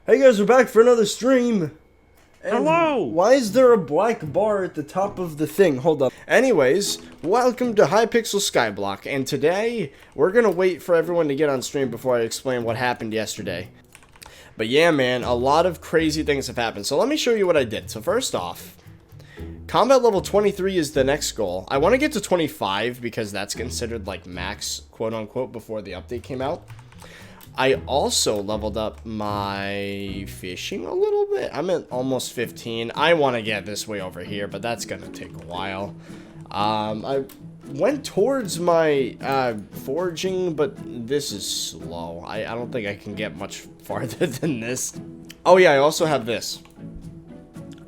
Hey guys, we're back for another stream. And Hello! why is there a black bar at the top of the thing? Hold up. Anyways, welcome to Hypixel SkyBlock, and today we're gonna wait for everyone to get on stream before I explain what happened yesterday. But yeah, man, a lot of crazy things have happened. So let me show you what I did. So first off, combat level 23 is the next goal. I want to get to 25 because that's considered like max, quote unquote, before the update came out. I also leveled up my fishing a little bit. I'm at almost 15. I want to get this way over here, but that's going to take a while. I went towards my foraging, but this is slow. I don't think I can get much farther than this. Oh yeah, I also have this.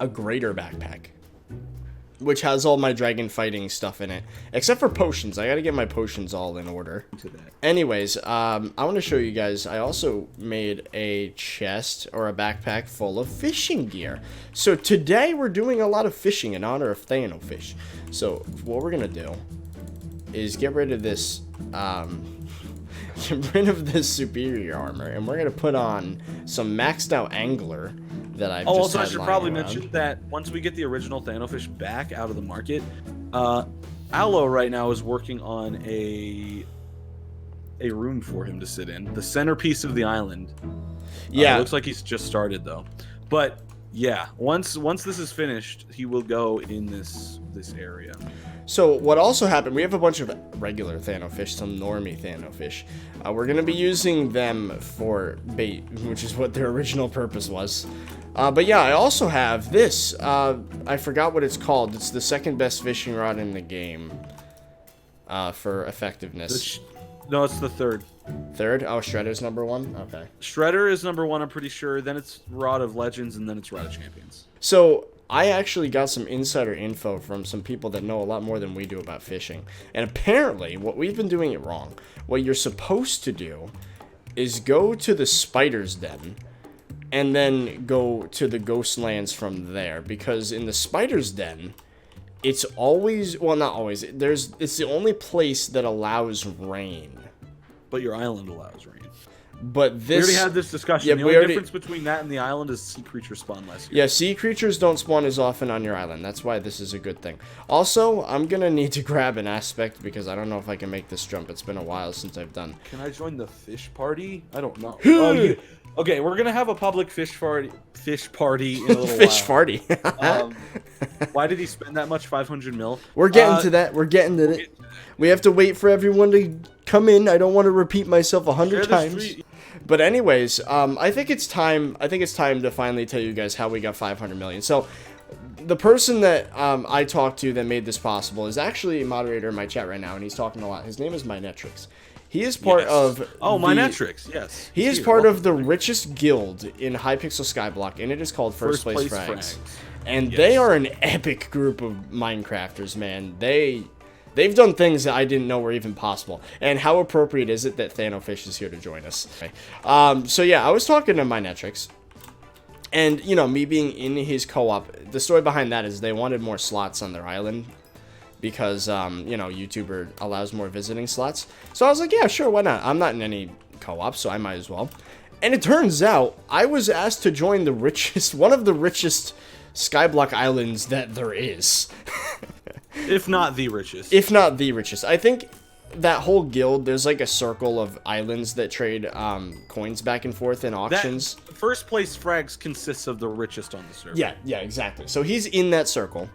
A greater backpack, which has all my dragon fighting stuff in it, except for potions. I gotta get my potions all in order. Anyways, I want to show you guys, I also made a chest or a backpack full of fishing gear. So today we're doing a lot of fishing in honor of Thano Fish. So what we're gonna do is get rid of this, get rid of this superior armor, and we're gonna put on some maxed out angler that I've just Also, I had should lying probably around. mention that once we get the original Thano Fish back out of the market, Aloe right now is working on a room for him to sit in, the centerpiece of the island. Yeah, looks like he's just started though. But yeah, once this is finished, he will go in this area. so what also happened, we have a bunch of regular Thano Fish, some normie Thano Fish. We're going to be using them for bait, which is what their original purpose was. But yeah, I also have this. I forgot what it's called. It's the second best fishing rod in the game for effectiveness. No, it's the third. Third? Oh, Shredder's number one? Okay. Shredder is number one, I'm pretty sure. Then it's Rod of Legends, and then it's Rod of Champions. So I actually got some insider info from some people that know a lot more than we do about fishing. And apparently, what we've been doing it wrong. What you're supposed to do is go to the spider's den and then go to the ghost lands from there. Because in the spider's den, it's always, well, not always, it's the only place that allows rain. But your island allows rain. But this, We already had this discussion. Yeah, the we only already- difference between that and the island is sea creatures spawn less here. yeah, sea creatures don't spawn as often on your island. That's why this is a good thing. Also, I'm gonna need to grab an aspect because I don't know if I can make this jump. It's been a while since I've done. Can I join the fish party? I don't know. Okay, we're gonna have a public fish party in a little Fish while. party. Why did he spend that much? 500 mil? We're getting to that. We're getting to it. We have to wait for everyone to come in. I don't want to repeat myself 100 times. But anyways, I think it's time. I think it's time to finally tell you guys how we got 500 million. So, the person that I talked to that made this possible is actually a moderator in my chat right now, and he's talking a lot. His name is Mynetrix. He is part of. Mynetrix, yes. He is Here, part welcome. of the richest guild in Hypixel SkyBlock, and it is called First Place Frags. And Yes. they are an epic group of Minecrafters, man. They've done things that I didn't know were even possible. And how appropriate is it that Thano Fish is here to join us? Okay. So yeah, I was talking to Mynetrix. And, you know, me being in his co-op, the story behind that is they wanted more slots on their island. Because, you know, YouTuber allows more visiting slots. So I was like, yeah, sure, why not? I'm not in any co-op, so I might as well. And it turns out, I was asked to join the richest, one of the richest Skyblock islands that there is. If not the richest. If not the richest. I think that whole guild, there's like a circle of islands that trade coins back and forth in auctions. First Place Frags consists of the richest on the server. Yeah, exactly. So he's in that circle.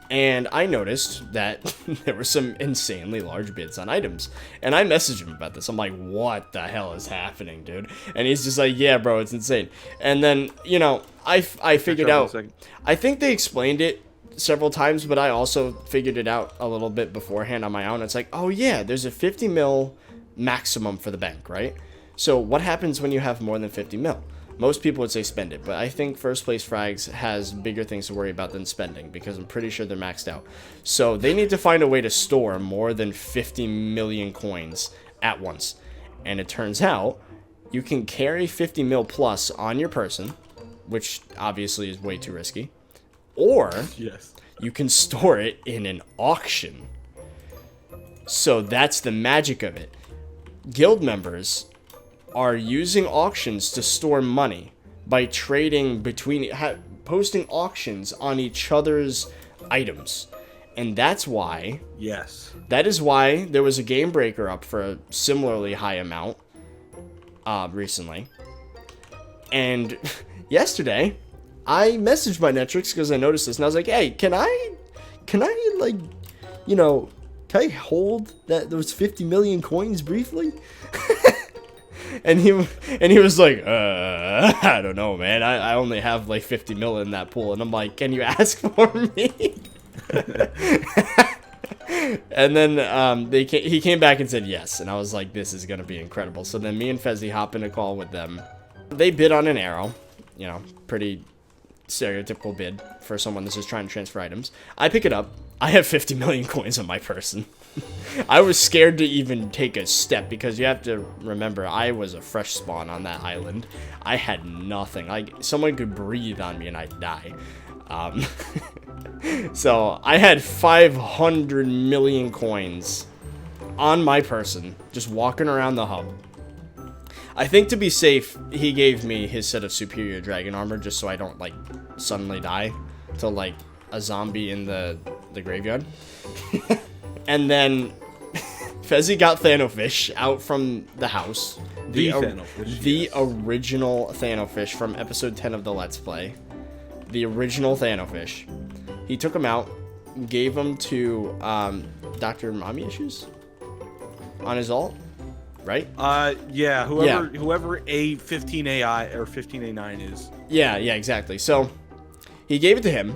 And I noticed that there were some insanely large bids on items. And I messaged him about this. I'm like, what the hell is happening, dude? And he's just like, yeah, bro, it's insane. And then, you know, I figured out, I think they explained it several times, but I also figured it out a little bit beforehand on my own. It's like, oh yeah, there's a 50 mil maximum for the bank, right? So what happens when you have more than 50 mil? Most people would say spend it, but I think First Place Frags has bigger things to worry about than spending because I'm pretty sure they're maxed out. So they need to find a way to store more than 50 million coins at once. And it turns out you can carry 50 mil plus on your person, which obviously is way too risky. Or Yes. you can store it in an auction. So that's the magic of it. Guild members are using auctions to store money by trading between, posting auctions on each other's items. And that's why... Yes. That is why there was a game breaker up for a similarly high amount recently. And yesterday, I messaged my Netrix because I noticed this, and I was like, hey, can I like, you know, can I hold those 50 million coins briefly? and he was like, I don't know, man. I only have like 50 mil in that pool. And I'm like, can you ask for me? And then he came back and said yes, and I was like, this is gonna be incredible. So then me and Fezzy hop in a call with them. They bid on an arrow, you know, pretty stereotypical bid for someone that's just trying to transfer items. I pick it up. I have 50 million coins on my person. I was scared to even take a step because you have to remember I was a fresh spawn on that island. I had nothing. Like, someone could breathe on me and I'd die. So I had 500 million coins on my person, just walking around the hub. I think to be safe, he gave me his set of superior dragon armor just so I don't like suddenly die to like a zombie in the graveyard. And then Fezzy got Thano Fish out from the house. The original Thano Fish from episode 10 of the Let's Play. The original Thano Fish. He took him out, gave him to Dr. Mommy Issues on his ult, right? Yeah, whoever A15AI or 15A9 is. Yeah, exactly. So he gave it to him,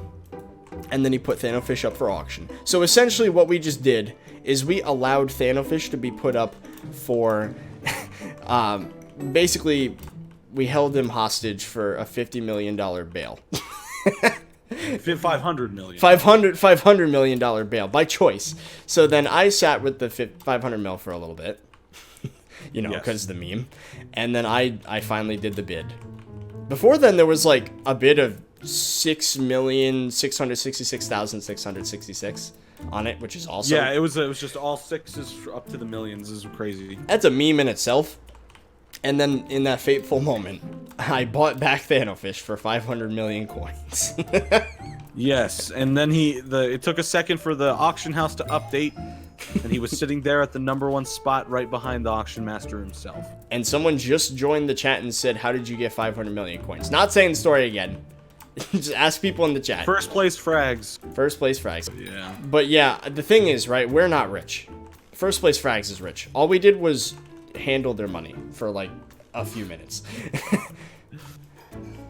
and then he put Thano Fish up for auction. So essentially what we just did is we allowed Thano Fish to be put up for, basically, we held him hostage for a $50 million bail. 500 million. $500 million bail by choice. So then I sat with the 500 mil for a little bit, you know, because the meme, and then I finally did the bid. Before then, there was like a bid of 6,666,666 on it, which is also it was just all sixes up to the millions. Is crazy. That's a meme in itself. And then in that fateful moment, I bought back Thano Fish for 500 million coins. Yes, and then it took a second for the auction house to update, and he was sitting there at the #1 spot right behind the auction master himself. And someone just joined the chat and said, how did you get 500 million coins? Not saying the story again. Just ask people in the chat. First place frags. First place frags. Yeah. But yeah, the thing is, right, we're not rich. First place frags is rich. All we did was handle their money for like a few minutes.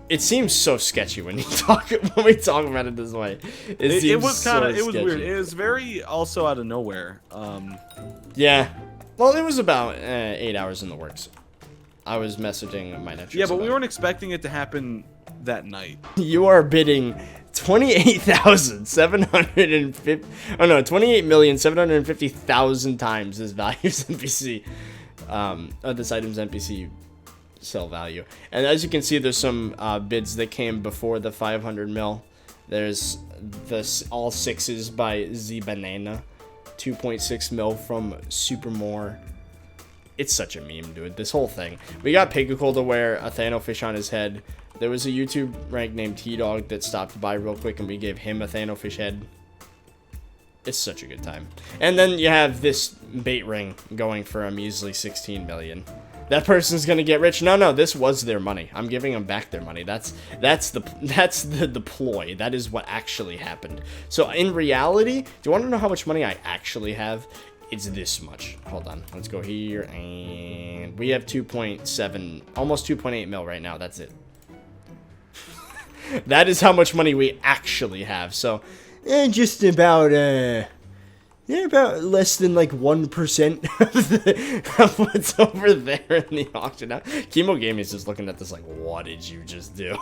It seems so sketchy when we talk about it this way. It was weird. It was very also out of nowhere. Yeah. Well, it was about 8 hours in the works. I was messaging my Netrix. Yeah, but we weren't expecting it to happen that night. You are bidding 28,750. Oh no, 28,750,000 times this value's NPC. This item's NPC sell value. And as you can see, there's some bids that came before the 500 mil. There's this all sixes by Z Banana, 2.6 mil from Supermore. It's such a meme, dude. This whole thing. We got Pigacle to wear a Thano Fish on his head. There was a YouTube rank named T-Dog that stopped by real quick and we gave him a Thano Fish head. It's such a good time. And then you have this bait ring going for a measly 16 million. That person's gonna get rich. No, this was their money. I'm giving them back their money. That's the ploy. That is what actually happened. So in reality, do you want to know how much money I actually have? It's this much. Hold on. Let's go here, and we have 2.7, almost 2.8 mil right now. That's it. That is how much money we actually have. So, just about about less than like 1% of what's over there in the auction. Now, Chemo Gaming is just looking at this like, what did you just do?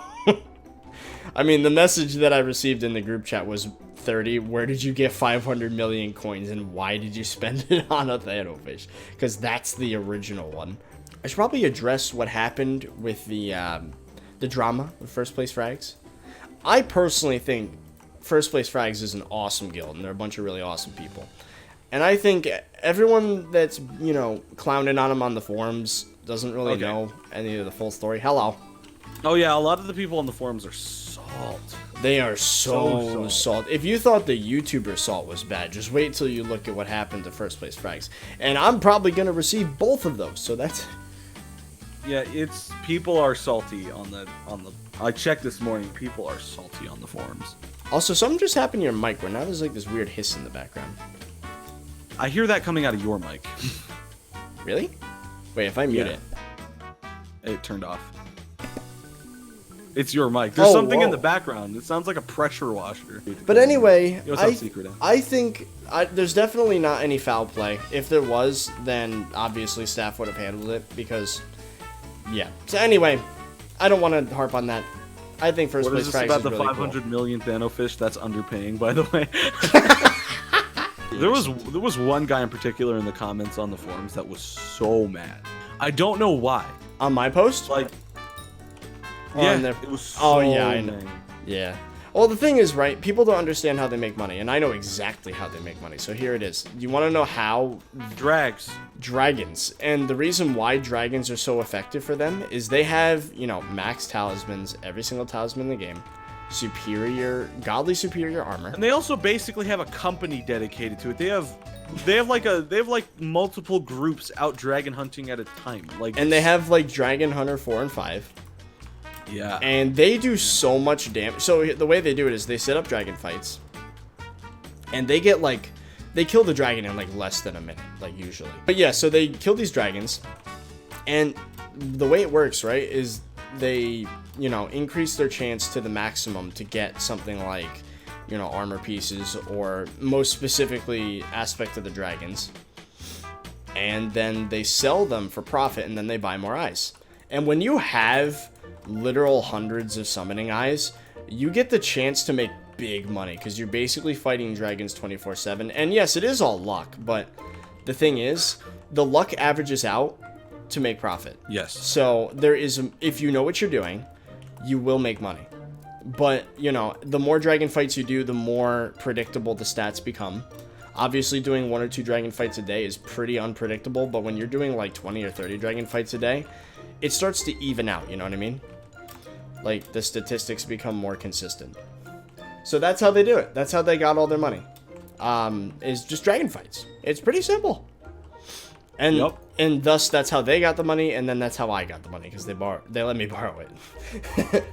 I mean, the message that I received in the group chat was 30. Where did you get 500 million coins and why did you spend it on a Thano Fish? Because that's the original one. I should probably address what happened with the drama of First Place Frags. I personally think First Place Frags is an awesome guild, and they're a bunch of really awesome people. And I think everyone that's, clowning on them on the forums doesn't really know any of the full story. Hello. Oh yeah, a lot of the people on the forums are salt. They are so So salt. If you thought the YouTuber salt was bad, just wait till you look at what happened to first place frags. And I'm probably gonna receive both of those, so that's. Yeah, people are salty on the. I checked this morning. People are salty on the forums. Also, something just happened to your mic where now there's like this weird hiss in the background. I hear that coming out of your mic. Really? Wait, if I mute Yeah. it. It turned off. It's your mic. There's something in whoa. the background. It sounds like a pressure washer. But anyway, What's up, Secret? I think there's definitely not any foul play. If there was, then obviously staff would have handled it because, yeah. So anyway, I don't want to harp on that. I think first What place is this frags about is the really 500 cool. million Thano Fish? That's underpaying, by the way. There was one guy in particular in the comments on the forums that was so mad. I don't know why. On my post? Like, Or yeah, on their- it was so Oh, yeah, I know. mad. Yeah. Well, the thing is, right, people don't understand how they make money, and I know exactly how they make money. So here it is. You want to know how? Drags. Dragons. And the reason why dragons are so effective for them is they have, max talismans, every single talisman in the game, godly superior armor. And they also basically have a company dedicated to it. They have like multiple groups out dragon hunting at a time. And they have like Dragon Hunter 4 and 5. Yeah. And they do so much damage. So the way they do it is they set up dragon fights. And they get they kill the dragon in like less than a minute, like usually. But yeah, so they kill these dragons. And the way it works, right, is they, increase their chance to the maximum to get something like, armor pieces or most specifically aspect of the dragons. And then they sell them for profit and then they buy more eyes. And when you have literal hundreds of summoning eyes, you get the chance to make big money because you're basically fighting dragons 24/7. And yes, it is all luck, but the thing is, the luck averages out to make profit. Yes. So there is, if you know what you're doing, you will make money. But, the more dragon fights you do, the more predictable the stats become. Obviously, doing 1 or 2 dragon fights a day is pretty unpredictable, but when you're doing like 20 or 30 dragon fights a day, it starts to even out, you know what I mean? Like, the statistics become more consistent. So that's how they do it. That's how they got all their money. Is just dragon fights. It's pretty simple. And Yep. and thus that's how they got the money, and then that's how I got the money because they let me borrow it.